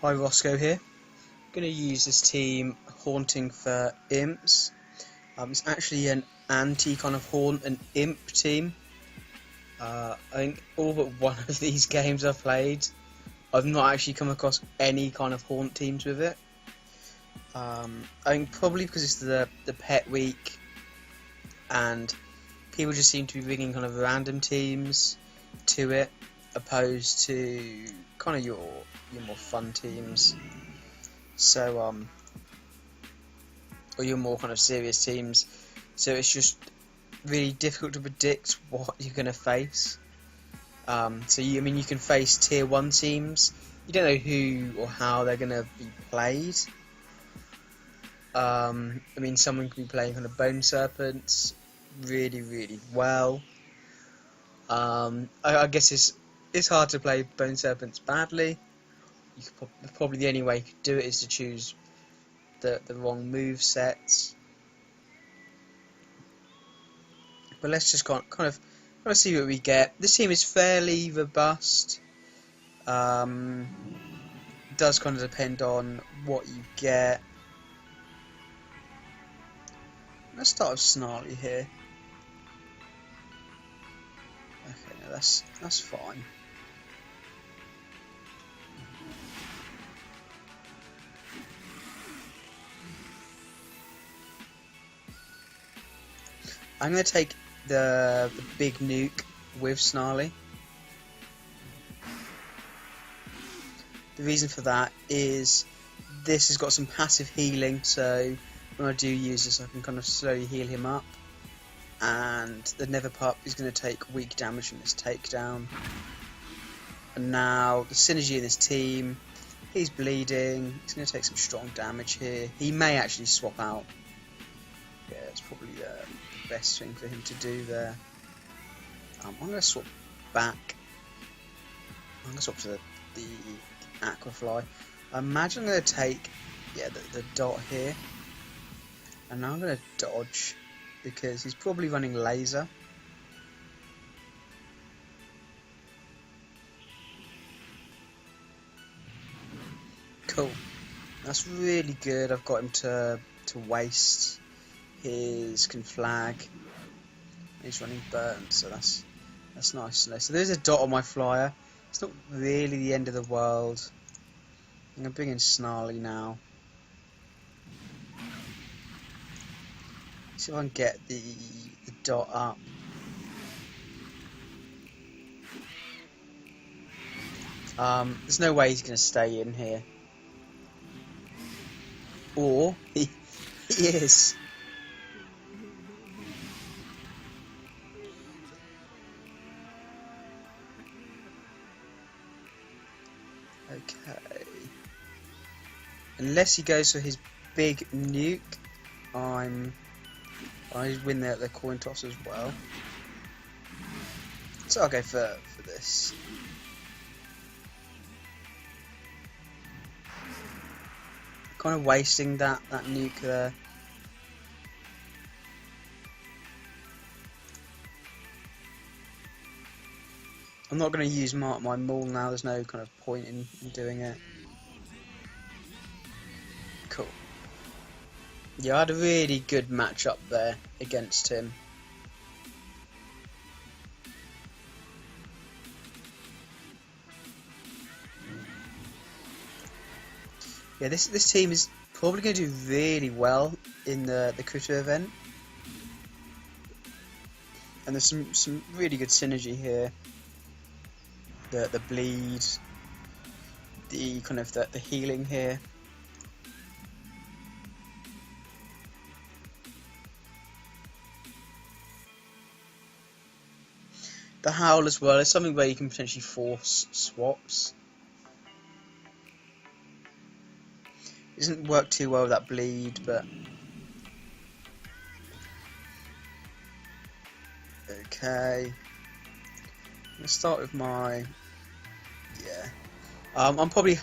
Hi, Roscoe here. I'm going to use this team Haunting for Imps. It's actually an anti kind of Haunt and Imp team. I think all but one of these games I've played, I've not actually come across any kind of Haunt teams with it. I think probably because it's the pet week and people just seem to be bringing kind of random teams to it opposed to kind of your more fun teams. So or your more kind of serious teams. So it's just really difficult to predict what you're going to face. So you can face tier 1 teams. You don't know who or how they're going to be played. Someone can be playing kind of Bone Serpents really well. I guess it's hard to play Bone Serpents badly. Probably the only way you could do it is to choose the wrong move sets. But let's just kind of see what we get. This team is fairly robust. It does kind of depend on what you get. Let's start with Snarly here. Okay, no, that's fine. I'm going to take the big nuke with Snarly. The reason for that is this has got some passive healing, so when I do use this I can kind of slowly heal him up, and the Nether Pup is going to take weak damage from this takedown. And now the synergy in this team, he's bleeding, he's going to take some strong damage here. He may actually swap out. Yeah, it's probably the best thing for him to do there. I'm going to swap back. I'm going to swap to the Aquafly. I imagine I'm going to take the dot here, and now I'm going to dodge because he's probably running laser. Cool, that's really good. I've got him to waste his Conflag. He's running burn, so that's nice to know. So there's a dot on my flyer. It's not really the end of the world. I'm going to bring in Snarly now. See if I can get the dot up. There's no way he's going to stay in here. Or he is. Okay. Unless he goes for his big nuke, I win the coin toss as well. So I'll go for this. Kind of wasting that nuke there. I'm not going to use my maul now, there's no kind of point in doing it. Cool. Yeah, I had a really good matchup there against him. Yeah, this team is probably going to do really well in the critter event. And there's some really good synergy here. The bleed, the kind of the healing here. The howl as well is something where you can potentially force swaps. It doesn't work too well with that bleed, but okay. Let's start with my I'm probably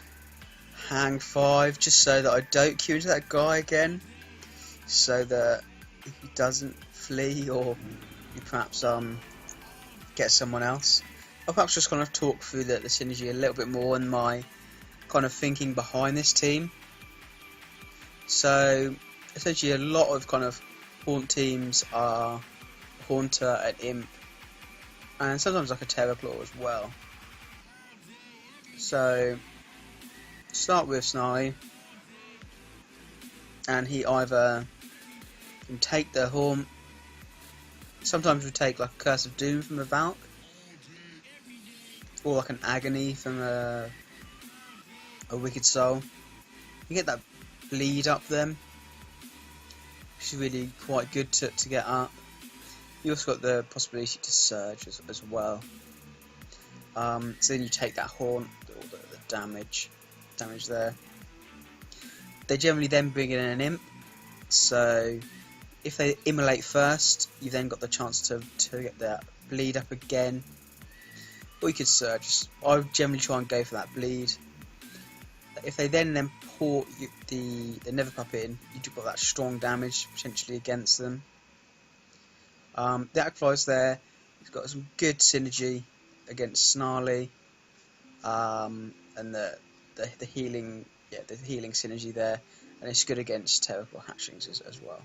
hang 5 just so that I don't queue into that guy again, so that if he doesn't flee or he perhaps get someone else. I'll perhaps just kind of talk through the synergy a little bit more in my kind of thinking behind this team. So essentially a lot of kind of Haunt teams are Haunter and Imp, and sometimes like a Terrorclaw as well. So start with Snarly, and he either can take the Haunt, sometimes we take like a Curse of Doom from the Valk, or like an Agony from a Wicked Soul. You get that bleed up them, which is really quite good to get up. You also got the possibility to surge as well. So then you take that Haunt, all the damage there. They generally then bring in an Imp, so if they immolate first, you then got the chance to get that bleed up again. Or you could surge. I would generally try and go for that bleed. If they then pour the Nether Puppet in, you've got that strong damage potentially against them. The Aquafly's there. He's got some good synergy against Snarly, and the healing, the healing synergy there, and it's good against Terrorclaw Hatchlings as well.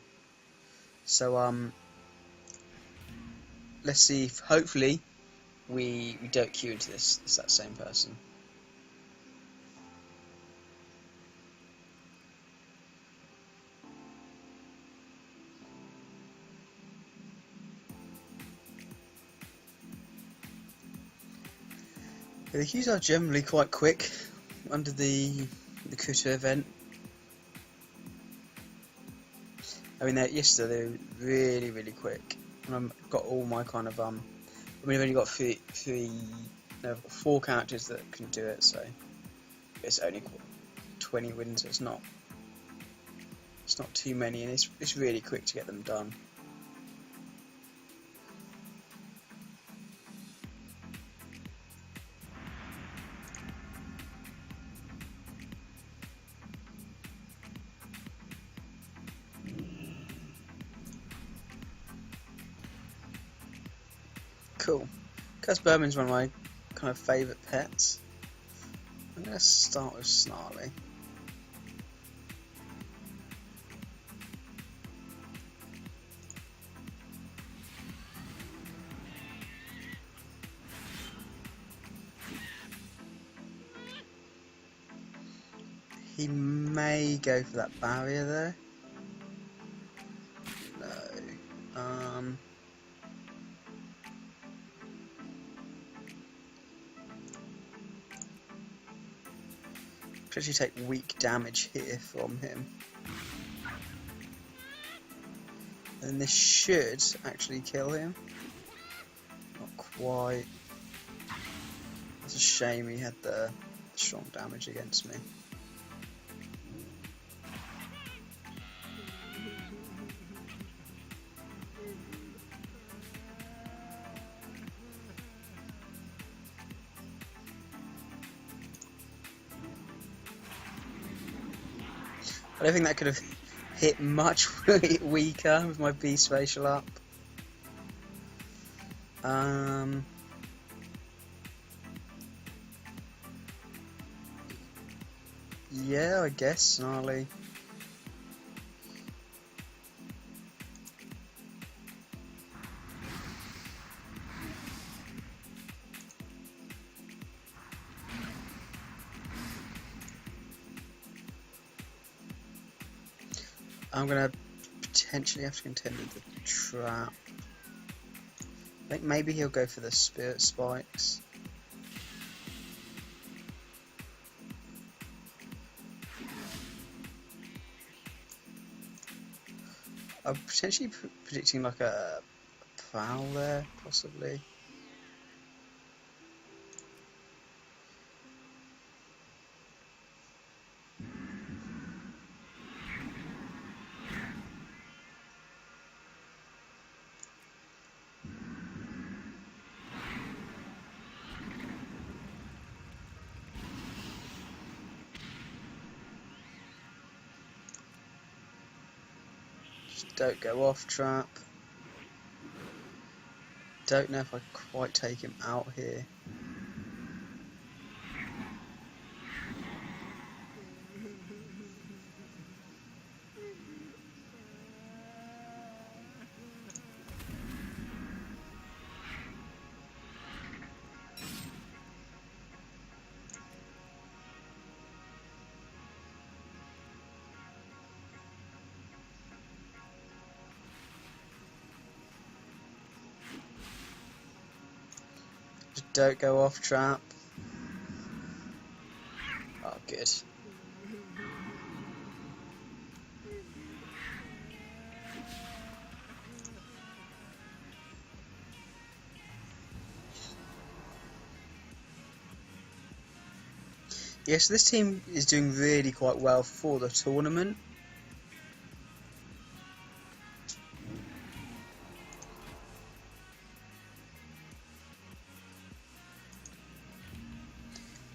So let's see if hopefully we don't queue into this. It's that same person. The queues are generally quite quick under the Kuta event. I mean, yesterday they were really quick, and I've got all my kind of I mean, I've only got I've got 4 characters that can do it, so it's only 20 wins. So it's not too many, and it's really quick to get them done. Cool. Curse Berman's one of my kind of favourite pets. I'm going to start with Snarly. He may go for that barrier there. No. Could actually take weak damage here from him. And this should actually kill him. Not quite. It's a shame he had the strong damage against me. I don't think that could have hit much weaker with my Beast Facial up. Yeah, I guess Snarly. I'm gonna potentially have to contend with the trap. I think maybe he'll go for the Spirit Spikes. I'm potentially predicting like a Prowl there, possibly. Don't go off trap. Don't know if I quite take him out here. Don't go off trap. Oh, good. Yes, this team is doing really quite well for the tournament.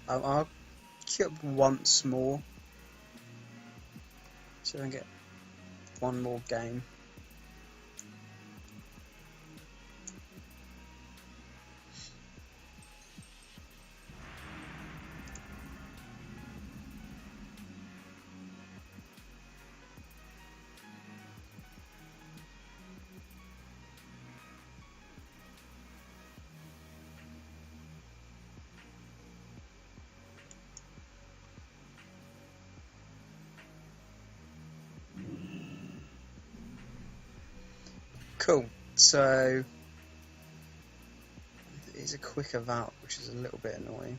I'll queue up once more, so I can get one more game. Cool, so it's a quicker Vault, which is a little bit annoying.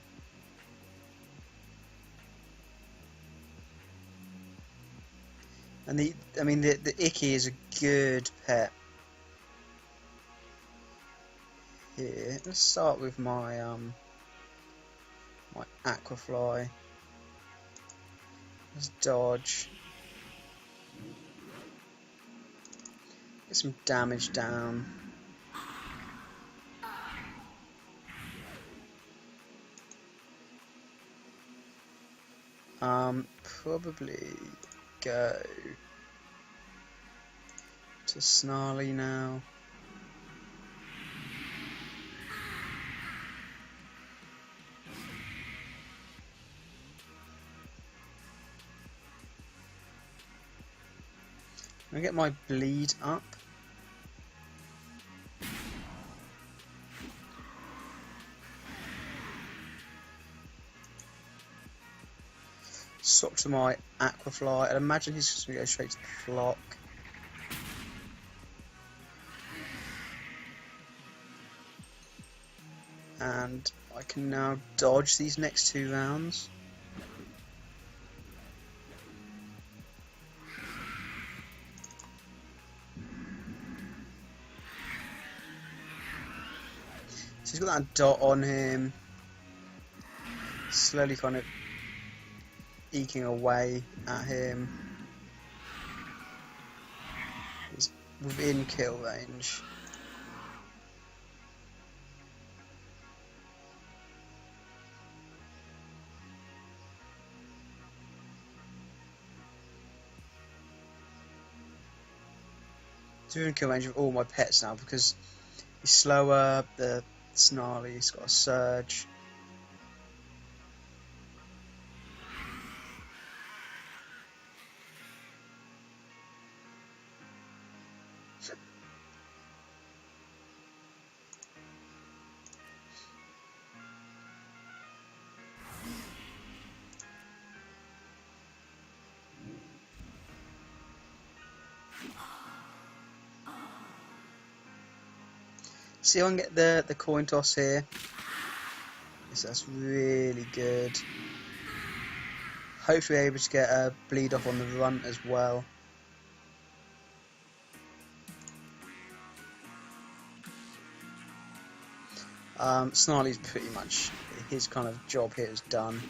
And the Icky is a good pet. Here, let's start with my my Aquafly. Let's dodge. Get some damage down. Probably go to Snarly now. I'm gonna get my bleed up. Swap to my Aquafly. I'd imagine he's just gonna go straight to the flock. And I can now dodge these next 2 rounds. So he's got that dot on him. Slowly kind of eking away at him. He's within kill range. He's within kill range of all my pets now because he's slower, the Snarly's got a surge. See if I can get the coin toss here. Yes, that's really good. Hopefully able to get a bleed off on the run as well. Snarly's pretty much, his kind of job here is done.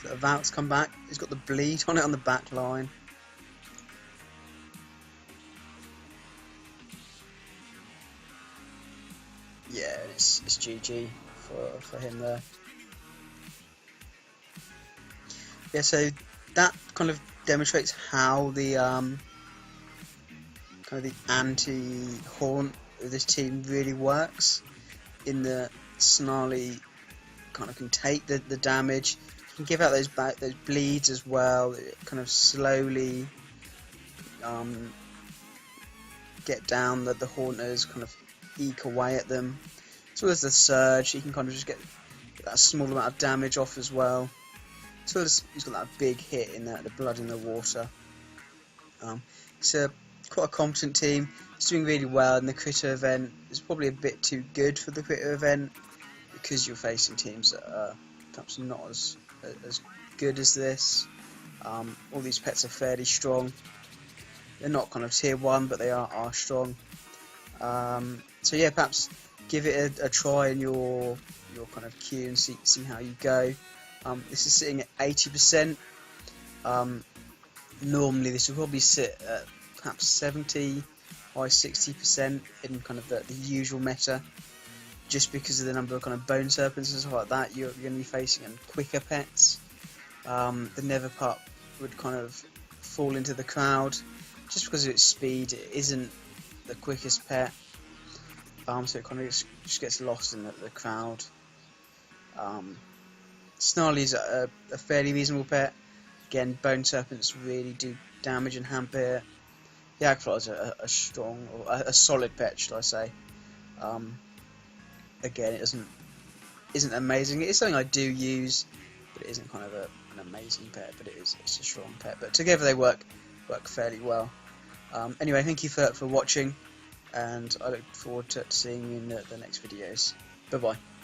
So the Vault's come back, he's got the bleed on it on the back line. Yeah, it's GG for him there. Yeah, so that kind of demonstrates how the kind of the anti-haunt of this team really works. In the Snarly kind of can take the damage, can give out those bleeds as well. It kind of slowly get down the haunters, kind of eke away at them. As well as the surge, he can kind of just get that small amount of damage off as well. So he's got that big hit in the blood in the water. It's quite a competent team. It's doing really well, and the critter event is probably a bit too good for the critter event because you're facing teams that are perhaps not as good as this. All these pets are fairly strong. They're not kind of tier 1, but they are strong. So yeah, perhaps give it a try in your kind of queue and see how you go. This is sitting at 80%. Normally this will probably sit at perhaps 70, high 60% in kind of the usual meta, just because of the number of kind of bone serpents and stuff like that you're going to be facing, and quicker pets. The Nether Pup would kind of fall into the crowd just because of its speed. It isn't the quickest pet, so it kind of just gets lost in the crowd. Snarly's a fairly reasonable pet. Again, bone serpents really do damage and hamper it. The Agfly's a strong, or a solid pet, should I say. Again, it isn't amazing. It is something I do use, but it isn't kind of an amazing pet. But it's a strong pet. But together they work fairly well. Anyway, thank you for watching, and I look forward to seeing you in the next videos. Bye bye.